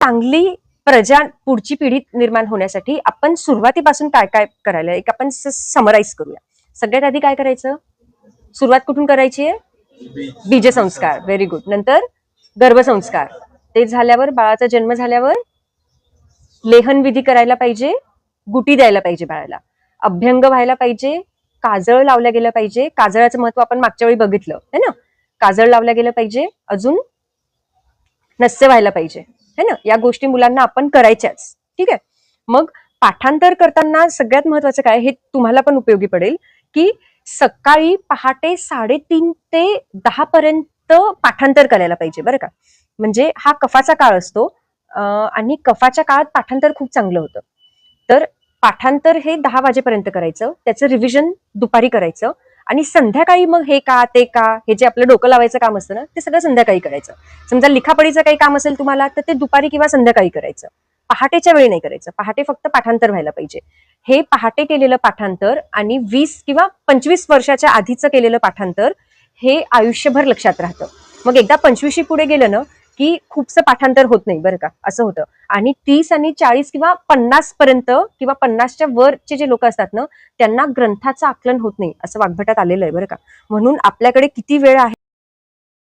चांगली प्रजा पुढची पिढी निर्माण होण्यासाठी आपण सुरुवातीपासून काय काय करायला एक आपण समराईज करूया. सगळ्यात आधी काय करायचं? सुरुवात कुठून करायची आहे? बीजसंस्कार. Very good. नंतर गर्भसंस्कार. ते झाल्यावर बाळाचा जन्म झाल्यावर लेहन विधी करायला पाहिजे, गुटी द्यायला पाहिजे बाळाला, अभ्यंग व्हायला पाहिजे, काजळ लावल्या गेलं पाहिजे. काजळाचं महत्व आपण मागच्या वेळी बघितलं है ना. काजळ लावल्या गेलं पाहिजे, अजून नस्य व्हायला पाहिजे है ना. या गोष्टी मुलांना आपण करायच्याच. ठीक आहे. मग पाठांतर करताना सगळ्यात महत्वाचं काय, हे तुम्हाला पण उपयोगी पडेल, की सकाळी पहाटे 3:30 ते 10 पर्यंत पाठांतर करायला पाहिजे बरं का. म्हणजे हा कफाचा काळ असतो आणि कफाच्या काळात पाठांतर खूप चांगलं होतं. तर पाठांतर हे 10 वाजेपर्यंत करायचं, त्याचं रिव्हिजन दुपारी करायचं आणि संध्याकाळी मग हे का ते का हे जे आपलं डोकं लावायचं काम असतं ना, ते सगळं संध्याकाळी करायचं. समजा लिखापडीचं काही काम असेल तुम्हाला तर ते दुपारी किंवा संध्याकाळी करायचं, पहाटेच्या वेळी नाही करायचं. पहाटे फक्त पाठांतर व्हायला पाहिजे. हे पहाटे केलेलं पाठांतर आणि 20 किंवा 25 वर्षाच्या आधीचं केलेलं पाठांतर हे आयुष्यभर लक्षात राहतं. मग एकदा 25 पुढे गेलं ना की खूपसं पाठांतर होत नाही बरं का, असं होतं. आणि 30 आणि 40 किंवा 50 पर्यंत किंवा 50च्या वरचे जे लोक असतात ना, त्यांना ग्रंथाचं आकलन होत नाही असं वाग्भटात आलेलं आहे बरं का. म्हणून आपल्याकडे किती वेळ आहे